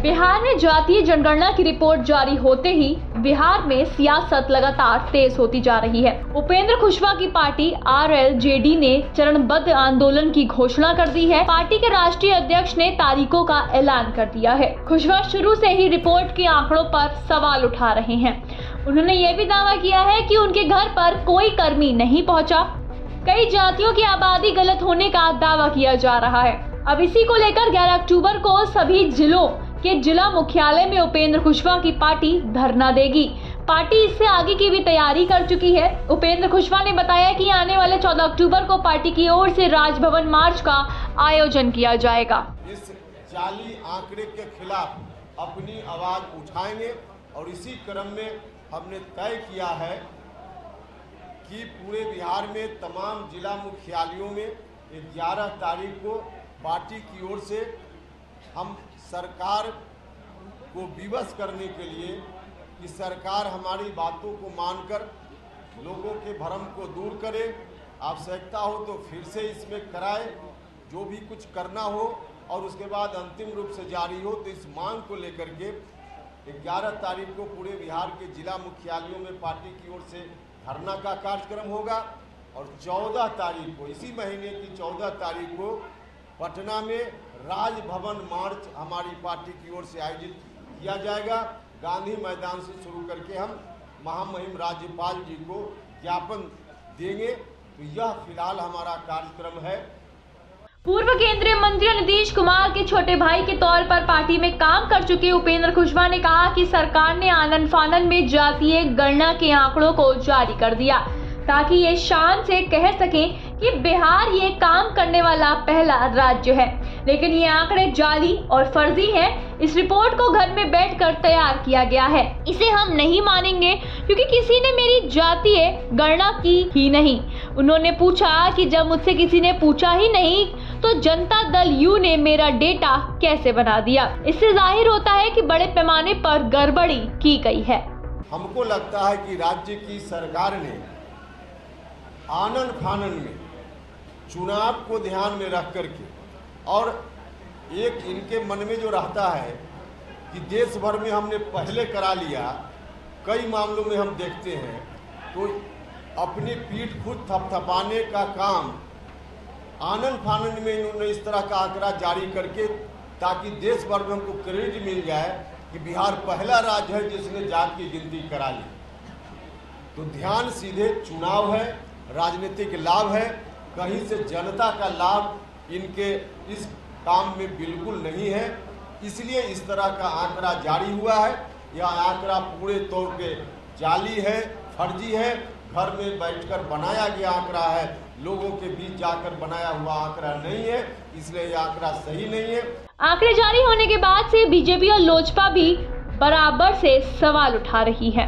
बिहार में जातीय जनगणना की रिपोर्ट जारी होते ही बिहार में सियासत लगातार तेज होती जा रही है। उपेंद्र कुशवाहा की पार्टी RLJD ने चरणबद्ध आंदोलन की घोषणा कर दी है। पार्टी के राष्ट्रीय अध्यक्ष ने तारीखों का ऐलान कर दिया है। कुशवाहा शुरू से ही रिपोर्ट के आंकड़ों पर सवाल उठा रहे हैं। उन्होंने ये भी दावा किया है कि उनके घर पर कोई कर्मी नहीं पहुँचा। कई जातियों की आबादी गलत होने का दावा किया जा रहा है। अब इसी को लेकर 11 अक्टूबर को सभी जिलों के जिला मुख्यालय में उपेंद्र कुशवाहा की पार्टी धरना देगी। पार्टी इससे आगे की भी तैयारी कर चुकी है। उपेंद्र कुशवाहा ने बताया कि आने वाले 14 अक्टूबर को पार्टी की ओर से राजभवन मार्च का आयोजन किया जाएगा। इस जाली आंकड़े के खिलाफ अपनी आवाज उठाएंगे और इसी क्रम में हमने तय किया है कि पूरे बिहार में तमाम जिला मुख्यालयों में 11 तारीख को पार्टी की ओर से हम सरकार को विवश करने के लिए कि सरकार हमारी बातों को मानकर लोगों के भ्रम को दूर करे, आवश्यकता हो तो फिर से इसमें कराए, जो भी कुछ करना हो और उसके बाद अंतिम रूप से जारी हो। तो इस मांग को लेकर के 11 तारीख को पूरे बिहार के जिला मुख्यालयों में पार्टी की ओर से धरना का कार्यक्रम होगा और 14 तारीख को, इसी महीने की 14 तारीख को पटना में राजभवन मार्च हमारी पार्टी की ओर से आयोजित किया जाएगा। गांधी मैदान से शुरू करके हम महामहिम राज्यपाल जी को ज्ञापन देंगे। तो यह फिलहाल हमारा कार्यक्रम है। पूर्व केंद्रीय मंत्री नीतीश कुमार के छोटे भाई के तौर पर पार्टी में काम कर चुके उपेंद्र कुशवाहा ने कहा कि सरकार ने आनन फानन में जातीय गणना के आंकड़ों को जारी कर दिया ताकि ये शान से कह सकें कि बिहार ये काम करने वाला पहला राज्य है। लेकिन ये आंकड़े जाली और फर्जी हैं। इस रिपोर्ट को घर में बैठकर तैयार किया गया है। इसे हम नहीं मानेंगे क्योंकि किसी ने मेरी जातीय गणना की ही नहीं। उन्होंने पूछा कि जब मुझसे किसी ने पूछा ही नहीं तो जनता दल यू ने मेरा डेटा कैसे बना दिया। इससे जाहिर होता है कि बड़े पैमाने पर गड़बड़ी की गई है। हमको लगता है कि राज्य की सरकार ने आनन फानन में चुनाव को ध्यान में रख करके और एक इनके मन में जो रहता है कि देश भर में हमने पहले करा लिया, कई मामलों में हम देखते हैं तो अपनी पीठ खुद थपथपाने का काम आनन फानन में इन्होंने इस तरह का आंकड़ा जारी करके ताकि देश भर में हमको क्रेडिट मिल जाए कि बिहार पहला राज्य है जिसने जाति की गिनती करा ली। तो ध्यान सीधे चुनाव है, राजनीतिक लाभ है, कहीं से जनता का लाभ इनके इस काम में बिल्कुल नहीं है। इसलिए इस तरह का आंकड़ा जारी हुआ है। यह आंकड़ा पूरे तौर पे जाली है, फर्जी है, घर में बैठकर बनाया गया आंकड़ा है, लोगों के बीच जाकर बनाया हुआ आंकड़ा नहीं है। इसलिए यह आंकड़ा सही नहीं है। आंकड़े जारी होने के बाद से बीजेपी और लोजपा भी बराबर से सवाल उठा रही है।